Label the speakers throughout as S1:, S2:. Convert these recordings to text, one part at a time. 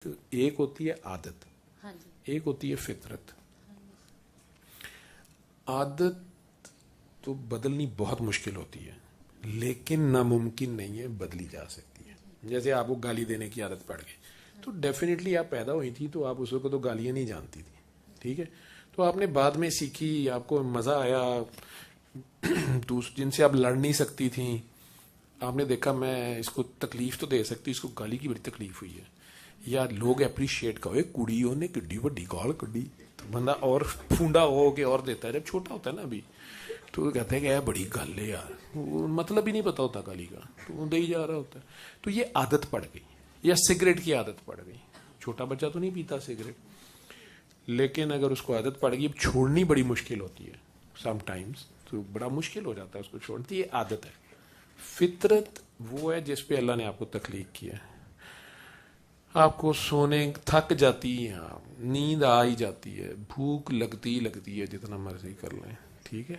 S1: تو ایک ہوتی ہے عادت،
S2: ہاں جی،
S1: ایک ہوتی ہے فطرت. عادت تو بدلنی بہت مشکل ہوتی ہے لیکن ناممکن نہیں ہے، بدلی جا سکتی ہے. جیسے آپ کو گالی دینے کی عادت پڑ گئی تو ڈیفینیٹلی آپ پیدا ہوئی تھی تو آپ اس وقت تو گالیاں نہیں جانتی تھی، ٹھیک ہے. تو آپ نے بعد میں سیکھی، آپ کو مزہ آیا، جن سے آپ لڑ نہیں سکتی تھیں آپ نے دیکھا میں اس کو تکلیف تو دے سکتی، اس کو گالی کی بڑی تکلیف ہوئی ہے، یا لوگ اپریشیٹ کرو کڑیوں نے کڈی وڈی گال کڈی تو بندہ اور پھونڈا ہو کے اور دیتا ہے. جب چھوٹا ہوتا ہے نا ابھی تو کہتے ہیں کہ یہ بڑی گل ہے یار، وہ مطلب ہی نہیں پتا ہوتا گالی کا تو وہ دے ہی جا رہا ہوتا ہے. تو یہ عادت پڑ گئی، یا سگریٹ کی عادت پڑ گئی. چھوٹا بچہ تو نہیں پیتا سگریٹ، لیکن اگر اس کو عادت پڑ گئی اب چھوڑنی بڑی مشکل ہوتی ہے سم ٹائمز، تو بڑا مشکل ہو جاتا ہے اس کو چھوڑتی. یہ عادت ہے. فطرت وہ ہے جس پہ اللہ نے آپ کو تخلیق کیا ہے. آپ کو سونے تھک جاتی ہے، نیند آ ہی جاتی ہے، بھوک لگتی ہے جتنا مرضی کر لیں، ٹھیک ہے.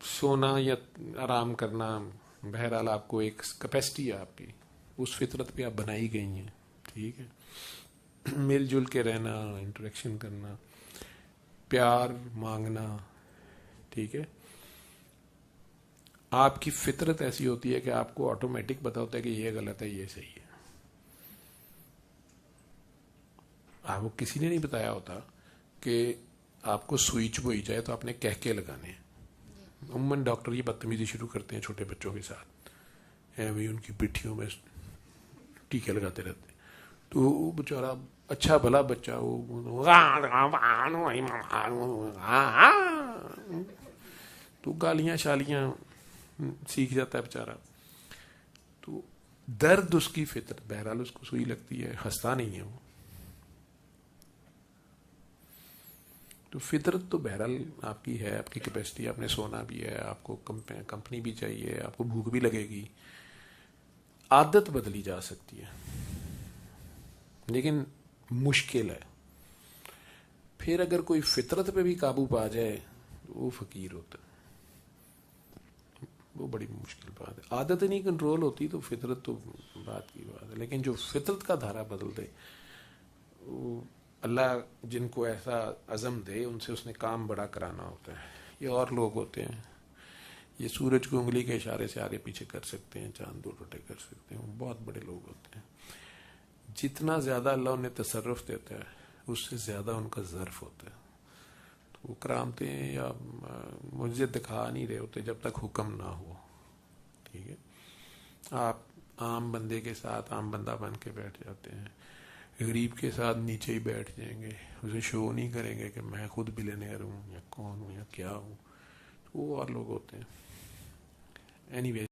S1: سونا یا آرام کرنا بہرحال آپ کو ایک کیپیسٹی ہے آپ کی، اس فطرت پہ آپ بنائی گئی ہیں، ٹھیک ہے. مل جل کے رہنا، انٹریکشن کرنا، پیار مانگنا، ٹھیک ہے. آپ کی فطرت ایسی ہوتی ہے کہ آپ کو آٹومیٹک پتا ہوتا ہے کہ یہ غلط ہے یہ صحیح ہے. آپ کو کسی نے نہیں بتایا ہوتا کہ آپ کو سوئی چبوئی جائے تو آپ نے کہہ کے لگانے ہیں. عموماً ڈاکٹر یہ بدتمیزی شروع کرتے ہیں چھوٹے بچوں کے ساتھ، ان کی پٹھیوں میں ٹیکے لگاتے رہتے ہیں. تو وہ بیچارہ اچھا بھلا بچہ تو گالیاں شالیاں سیکھ جاتا ہے بیچارہ. تو درد اس کی فطرت، بہرحال اس کو سوئی لگتی ہے، ہنستا نہیں ہے وہ. تو فطرت تو بہرحال آپ کی ہے، آپ کی کیپیسٹی، آپ نے سونا بھی ہے، آپ کو کمپنی بھی چاہیے، آپ کو بھوک بھی لگے گی. عادت بدلی جا سکتی ہے لیکن مشکل ہے. پھر اگر کوئی فطرت پہ بھی قابو پا جائے تو وہ فقیر ہوتا ہے، وہ بڑی مشکل بات ہے. عادت نہیں کنٹرول ہوتی تو فطرت تو بات کی بات ہے، لیکن جو فطرت کا دھارا بدل دے وہ اللہ جن کو ایسا عزم دے ان سے اس نے کام بڑا کرانا ہوتا ہے. یہ اور لوگ ہوتے ہیں، یہ سورج کو انگلی کے اشارے سے آگے پیچھے کر سکتے ہیں، چاند دو ٹوٹے کر سکتے ہیں، وہ بہت بڑے لوگ ہوتے ہیں. جتنا زیادہ اللہ انہیں تصرف دیتا ہے اس سے زیادہ ان کا ظرف ہوتا ہے. تو وہ کرامتیں یا مجھے دکھا نہیں رہے ہوتے جب تک حکم نہ ہو، ٹھیک ہے. آپ عام بندے کے ساتھ عام بندہ بن کے بیٹھ جاتے ہیں، غریب کے ساتھ نیچے ہی بیٹھ جائیں گے، اسے شو نہیں کریں گے کہ میں خود بلینئر ہوں یا کون ہوں یا کیا ہوں. تو وہ اور لوگ ہوتے ہیں. Any way